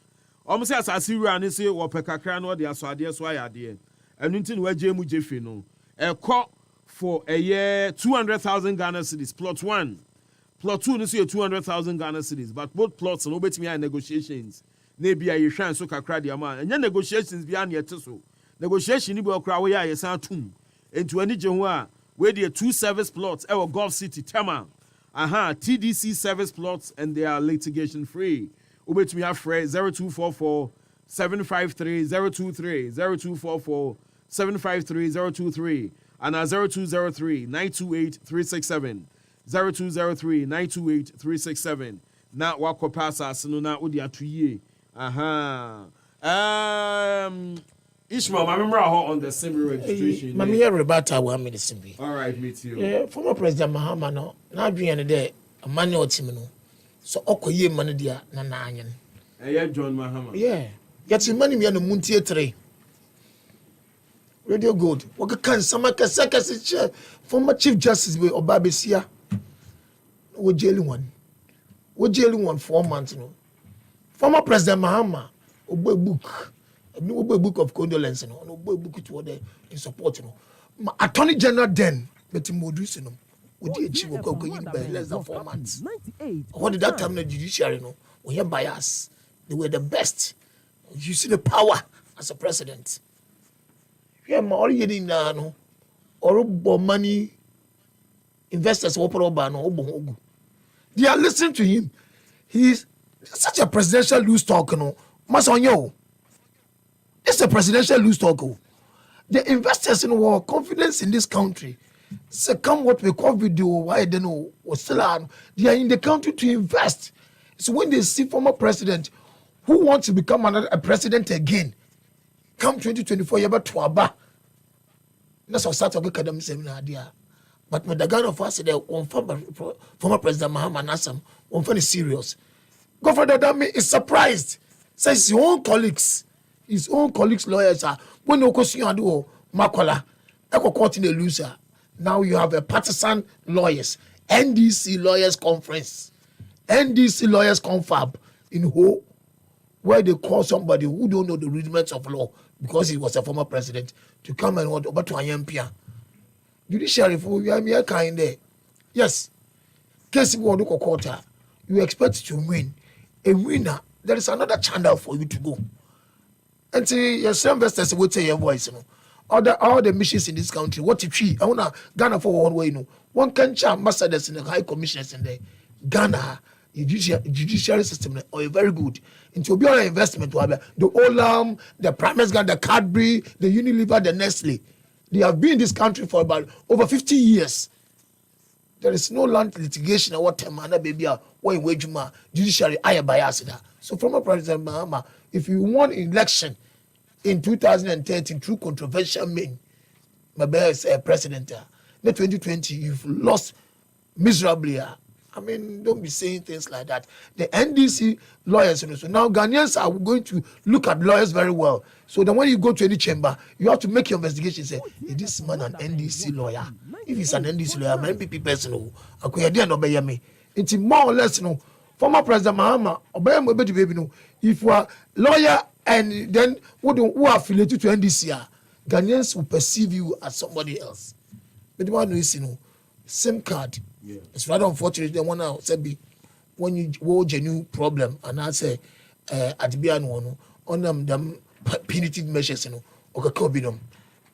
Almost as I see you say, or Pekakran or the Aswadia Swaya, and until where Jemu Jeffino. A call for a year 200,000 Ghana cedis. Plot 1. Plot 2 is 200,000 Ghana cedis. But both plots and obey me negotiations. Maybe I shine so crowd man. And your negotiations beyond your tussle. Negotiation will cry away a sound tomb. Into any Johua, where the 2 service plots, our Gulf City, Tama. TDC service plots and they are litigation free. Ubet me afraid 0244 753 023 0244 753 023 and 0203 928 367 0203 928 367. Now wako pasa sino na udi atuye. Ishmael, I remember on the same registration. Mami rebata wa me simbi. All right, me too. Yeah, former President Mahama no. Na adwene de amane otimi no. So okoye mane dia na nanyen. Yeah, John Mahama. Yeah. Yet in many men muntie 3. Radio Gold. What can some former Chief Justice be Obabesia? What jailing one? What jailing one 4 months? No. Former President Mahama, Obo book. No book of condolence, no book to order in support. Attorney General then, but Modus, would the achieve by less than 4 months. What did that time the judiciary know? We have bias. They were the best. You see the power as a president. Yeah, more getting no or money investors open no. They are listening to him. He is such a presidential loose talk, no. Masonyo. It's a presidential loose talk. The investors in our confidence in this country. So come what we call video, why they know or still are. They are in the country to invest. So when they see former president who wants to become a president again, come 2024, you about to aba. That's what start to get them seminar idea. But with the Ghana of us, they former President Mahama Nassam, one very serious. Governor Dami is surprised. Says his own colleagues, lawyers are when you question and do Makola, Echo Court in the loser. Now you have a partisan lawyers, NDC lawyers conference, NDC lawyers confab in Ho, where they call somebody who don't know the rudiments of law because he was a former president to come and over to IMPA. Judiciary for you are kind there. Yes. Case you want to court, you expect to win. A winner, there is another channel for you to go. And see, your investors will say your voice, you know. All the missions in this country, what if she, I want to Ghana for one way, you know. One country ambassadors in the high commissioners in the Ghana, judiciary system, are very good. Into be all investment, the Olam, the Primus Ghana, the Cadbury, the Unilever, the Nestle. They have been in this country for about over 50 years. There is no land litigation or what time, baby, or in Wejuma, judiciary, I am biased. So, former President Mahama, if you won election in 2013 through controversial mean, Mabel is president. In 2020, you've lost miserably. I mean, don't be saying things like that. The NDC lawyers, so now Ghanaians are going to look at lawyers very well. So then when you go to any chamber, you have to make your investigation. Say, is this man an NDC lawyer? If he's an NDC lawyer, my NPP person, it's more or less, former President Mahama, if you are lawyer and then who are affiliated to NDC, Ghanaians will perceive you as somebody else. But the one who is, same card. Yeah. It's rather unfortunate. They want to say, when you watch a new problem, and I say, at the end, on them punitive measures, okay,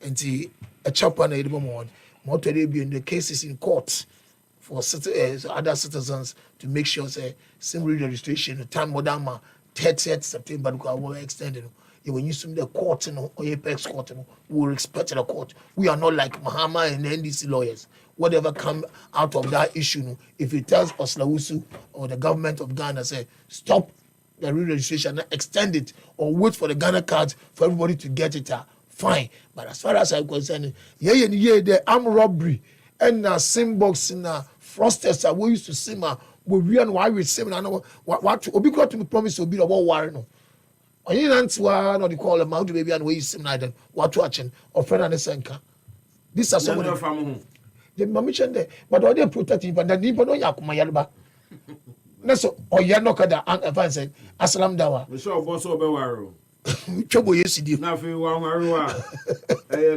and see a chapter and a more to be in the cases in court for other citizens to make sure say same registration, the time modern 30th September, we extended. When you assume the court, or Apex court, we respect the court. We are not like Mahama and NDC lawyers. Whatever come out of that issue, if it tells Oslawusu or the government of Ghana, say, stop the re-registration, extend it, or wait for the Ghana cards for everybody to get it, fine. But as far as I'm concerned, the armed robbery and same box in frosters, we used to see, we and why we say, what to be got to be promised to be about war. Or you answer, not the call them out, baby, and we see what watching or friend and Senka. These are some of the the mamishan there, but all they protect him, but the people don't yakuma yalba. That's or Yanokada and advance Aslam Dawa. The show was over Waro. Trouble yesterday. Nothing wrong,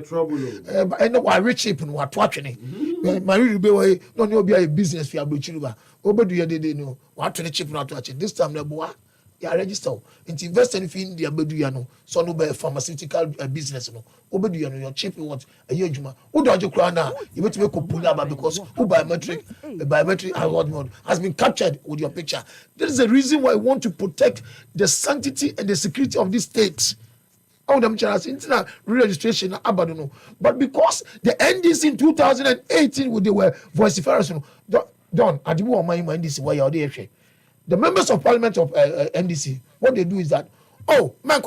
trouble. I know why rich people were watching it. Manuribe, no, be a business for Abuchiruba. Obadu, you didn't know what to the chip not watching. This time, the boy. You are registered. And to invest anything in the Abeduyano, so no by pharmaceutical business. No, Obeduyano, your cheap what a year juma. Who don't you cry now? You want to make a pull up because who biometric award mode has been captured with your picture. There is a reason why I want to protect the sanctity and the security of this state. All them channels, internet re-registration, Abadono. But because the NDC in 2018, they were vociferous, Don, I do want my NDC why you're there. The members of parliament of NDC, what they do is that, man,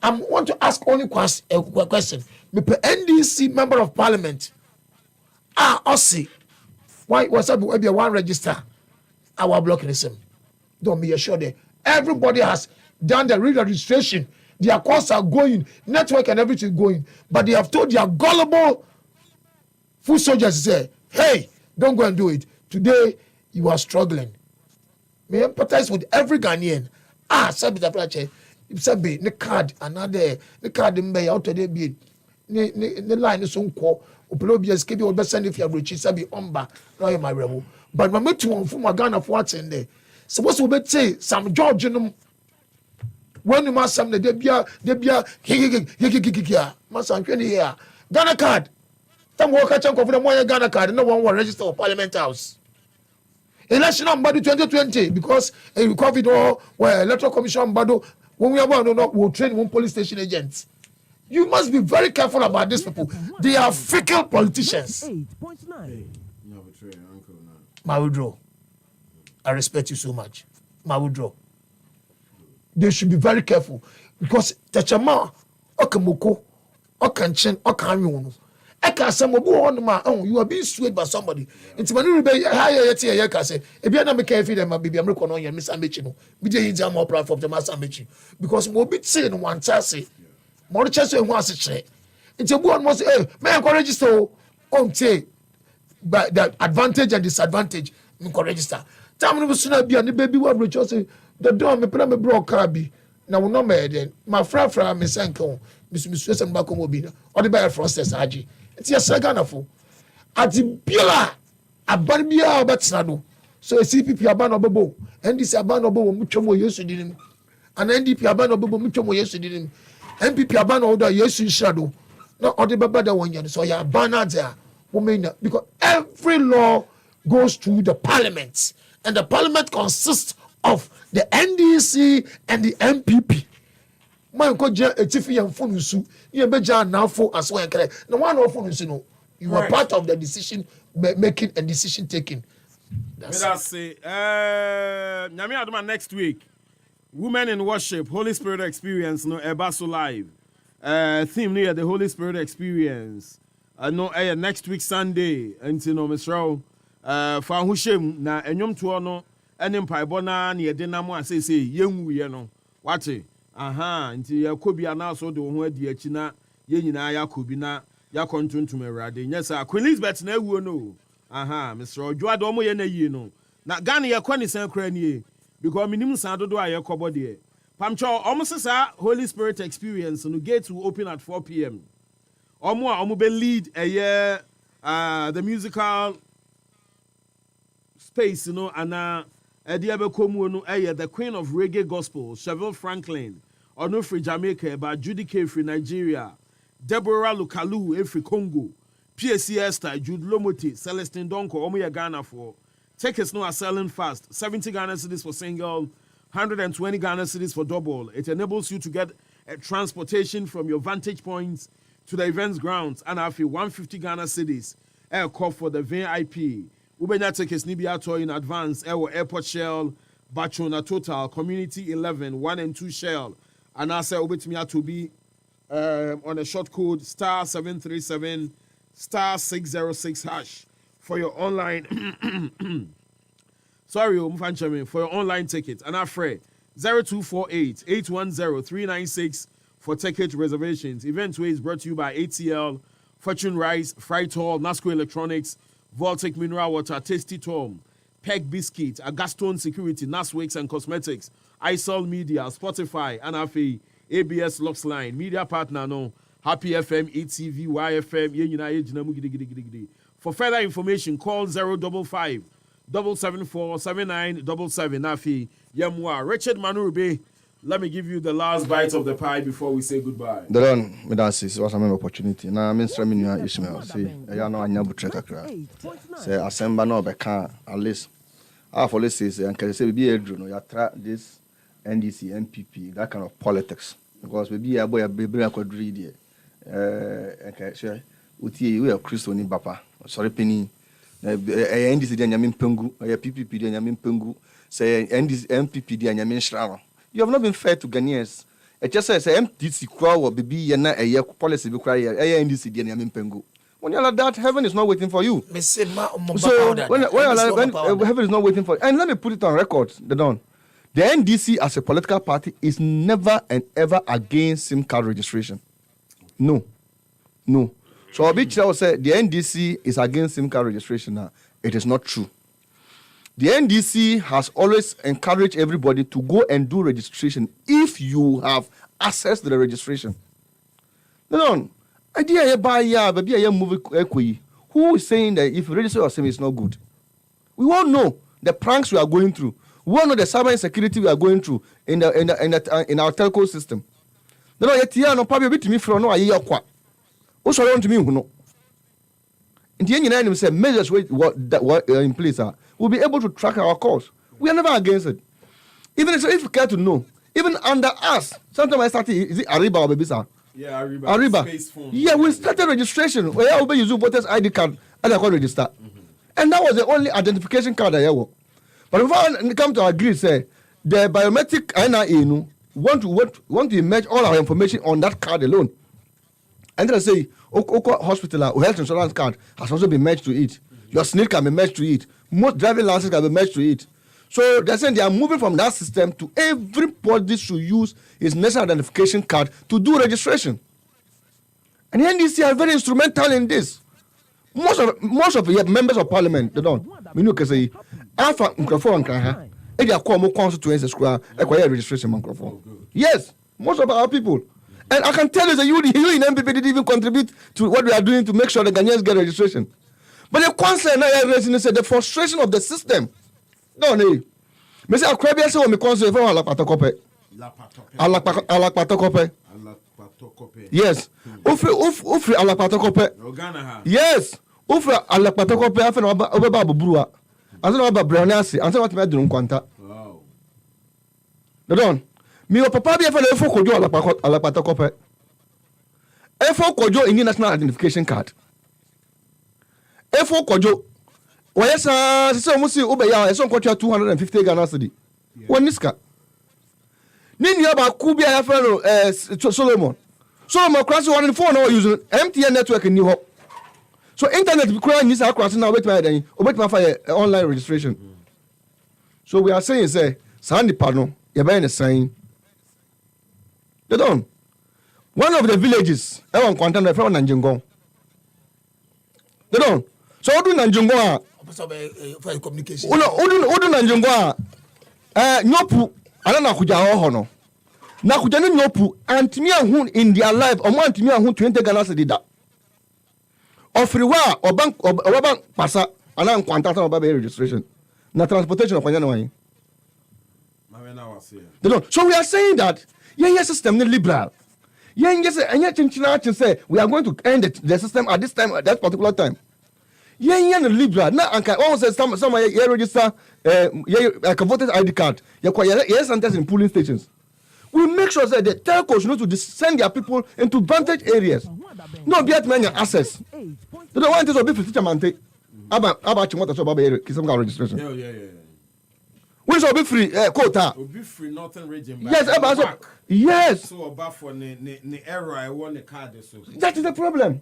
I want to ask only a question. The NDC member of parliament, Ossi, why was that be one register? Our blocking him. Don't be assured that everybody has done the re-registration Their costs are going, network and everything going. But they have told their gullible foot soldiers, say, hey, don't go and do it. Today, you are struggling. May empathize with every Ghanaian. Sabi the prache. Sabi, the card, another, the card in Bay, out there be. The line is so called. Uplobias keep your best send if you have reached Sabi Omba, no, my rebel. But my mate to from a Ghana for what's in there. So what's we say? Some George, when you must some the debia, must I'm here. Ghana card. Some worker chunk of the more Ghana card, no one will register for Parliament House. Election on Badu 2020 because a COVID or where electoral commission Badu when we are about to we'll train one police station agents. You must be very careful about these people. They are fickle politicians. 8.9. Mawudro, I respect you so much. Mawudro. They should be very careful because Tachama, Okamoko, Okanchen, Okanyunu. You are being swayed by somebody. It's Manuribe, I say, if you are not making them, I'm American on your Miss Ambichino. We did more platform to Mass Ambichi because more bit saying one chassis, more chassis and once a check. It's a one must say, may I register on say, but the advantage and disadvantage, me register. Time was soon be on the baby one which also the door me put me broke carby. Now, no matter then, my friend from Miss Anko, Miss and Bacomobina, or the buyer process, Aji. It's your second of all. At the Billa, a Barbia Batsado. So a CPP Abanobo, NDC Abanobo, mucho more used to him, and NDP Abanobo, mucho more used to him, NPP Abano, the yes in shadow, not all the Baba one, so you're banner there, woman, because every law goes through the parliament, and the parliament consists of the NDC and the NPP. My koja etifi and phone su you be jan now for as well no one of phone no you are part of the decision making and decision taking. That's say nyame adoma next week women in worship Holy Spirit experience no ebaso live theme near the Holy Spirit experience no next week Sunday until no misro fa hu shem na enyom to no enim paibo na ne de na mo asese yenwu ye no wate nti Yakobi anaso de ho adi achi na ye nyina Yakobi na yakontuntum awrade nyesa Queen Elizabeth na ewuo no Mr. Ojuade omo ye na yie no na Ghana ye kwani san kra nie because minim san dodo aye kobo de pamcho omo sesa Holy Spirit experience no gate will open at 4 p.m. omo be lead the musical space ana Ediabe Komu no the Queen of Reggae Gospel, Chevelle Franklin, Onofri Jamaica, by Judy K. Free Nigeria, Deborah Lukalu, Efri Congo, PSC Esther, Jude Lomoti, Celestine Donko, Omoya Ghana for. Tickets now are selling fast. 70 Ghana cedis for single, 120 Ghana cedis for double. It enables you to get a transportation from your vantage points to the events grounds and have 150 Ghana cedis. Air call for the VIP. Ubenya tickets nibi ato in advance. Airport Shell, Bachona Total, Community 11, 1 and 2 Shell. And I say ubetimi to be on a short code *737 *606# for your online. Sorry, for your online ticket. And I fray 0248 810 396 for ticket reservations. Event is brought to you by ATL, Fortune Rice, Fright Hall, Nasco Electronics, Voltic Mineral Water, Tasty Tom, Peg Biscuit, Agastone Security, Naswix and Cosmetics, ISOL Media, Spotify, Anafi, ABS Lux Line, Media Partner, no, Happy FM, ETV, YFM, For further information, call 055 774 7977. Nafi, Yamwa, Richard Manuribe. Let me give you the last bite of the pie before we say goodbye. The Don, Medasi, was an opportunity. Now, I'm in Ishmael. See, I know I never treat a crowd. Say, assemble no beka, at least. For let's say, and can say, be a drone, you try this NDC, NPP, that kind of politics. Because we be a boy, a baby, I could read it. Okay, sure. Uti, we are Christian in Bapa. Sorry, Penny. NDC, the Yamin Pungu, a PPP, the Yamin Pungu, say, NDC, NPP, the Yamin Shroud. You have not been fair to Ghanaians. It just says MDC crowd or baby and a year policy be cry NDC DNA Pengu. When you're like that, heaven is not waiting for you. So when heaven is not waiting for you, and let me put it on record, the Don. The NDC as a political party is never and ever against SIM card registration. No. So Obichira will say the NDC is against SIM card registration now. It is not true. The NDC has always encouraged everybody to go and do registration if you have access to the registration. No. Who is saying that if you register your SIM it's not good? We all know the pranks we are going through. We all know the cyber insecurity we are going through in our telco system. No, probably bit me from no a year qua. Also, I want to me who know. In the end, you say measures what in place are. We'll be able to track our calls. We are never against it. Even if you care to know, even under us, sometimes I started, is it Ariba or Babisa? Yeah, Ariba. Yeah, we started registration. We are using voters ID card and I can register. And that was the only identification card I have. But if I come to agree, say, the biometric NIA want to merge all our information on that card alone. And then I say, Oko Hospital or health insurance card has also been merged to it. Your SNID can be merged to it. Most driving licenses can be merged to it. So they're saying they are moving from that system to everybody should use his national identification card to do registration. And the NDC are very instrumental in this. Most of the members of parliament, they don't. We know because Alpha microphone can have. If they are called more constituency square, acquire registration microphone. Yes, most of our people. And I can tell you that you in NPP didn't even contribute to what we are doing to make sure the Ghanaians get registration. But the concern I said the frustration of the system. No. Me say akrabia say o me concern for alapatokope. Alapatokope. Yes. Ofri alapatokope. Yes. Ofri alapatokope afa na obeba abuburuwa. Anse na oba browniasi, anse what me dun kwanta. Wow. Don. Mi o papa bi afa na efo kojo alapatokope. Efo kojo in national identification card. Efo kojo why say musi ubeya so kwatwa 250 Ghana cedi. Woniska. Ni aba ku bia ya fa no Solomon cross one phone no using MTN network ni ho. So internet be cry ni sa cross na obetma fa online registration. So we are saying say sandi pano ye be ne sign. They don't. One of the villages e won contact from Nanjingon. They don't. So odu Nanjingon for communication. Odu Nanjingon nyopu ana na kuja ho no. Na kuja ne nyopu antimi ahun in their life o man antimi ahun 20 Ghana cedi da. Ofriwa oban pasa ana nkwanta ta oba be registration. Na transportation okwanya na wan. So we are saying that system is liberal. Say we are going to end the system at this time, at that particular time. Liberal. Now, I say some register like a voter's ID card. Yes, and in polling stations. We make sure that the telcos need to send their people into vantage areas. No, be at many access. They don't want to be for teacher mante. About you want to show about registration. Yeah. We shall be free, quota. Be free, northern region. Yes, yes. So about for the error, I want the card. That is the problem.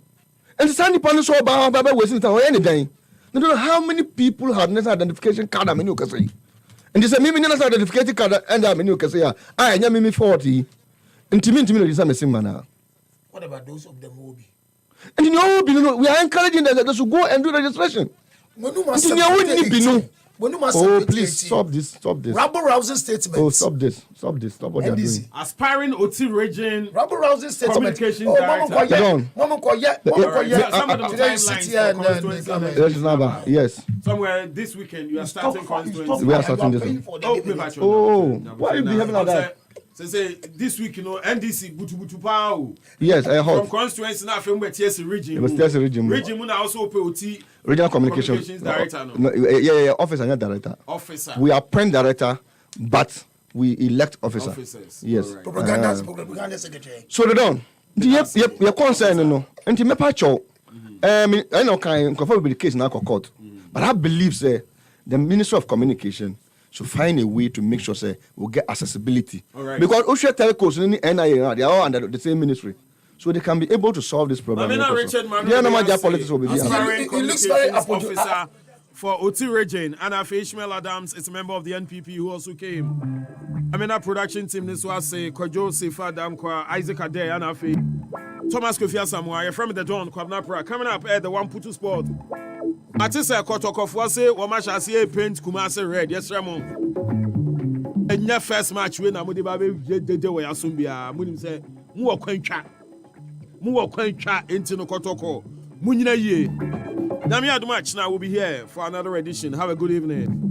And the Sandy Pano saw about wasting time or anything. You don't know how many people have national identification card. I mean, you can say. And they say, me national identification card, and I mean, you can say, I am me 40. And to me, is a missing man. What about those of them who will be? And you know, we are encouraging them that they should go and do registration. Oh, please stop this. Rabble-rousing statement. Oh, stop this. Stop what they are doing. Aspiring OT region. Rabble-rousing statement. Communications director. Yes. Somewhere this weekend you are starting constituency. We are starting this one. Oh, why are you behaving like that? Say this week, NDC butu pow. Yes, I heard. From constituency now from TS region. It was TS region. Region now also OT. Regional communications director. No, yeah, officer, not director. Officer. We appoint director, but we elect officer. Officers. Yes. Right. Propaganda secretary. So they don't. Your concern, no. And to me, pacho. I know can confirm with the case now court, but I believe the Ministry of Communication should find a way to make sure we'll get accessibility. Right. Because Osha telcos and NIA, they are all under the same ministry. So they can be able to solve this problem. Richard Manuribe, politics will be aspiring communications officer for Oti Regin, and Afe Ishmael Adams is a member of the NPP who also came. I mean, that production team, this was Kojo Sefa Damkwa, Isaac Ade, and Afe. Thomas Kofi Samoa, from the Dawn, Kwabnapra, coming up at the 1-2 sport. Matisa Kotokov was a Wamasha see paint Kumase red, yes, Ramon. And your first match when Amudi Baby did the way Asumbia, Munim said, Mua Quencha into no Kotoko, Munina ye. Namia match now will be here for another edition. Have a good evening.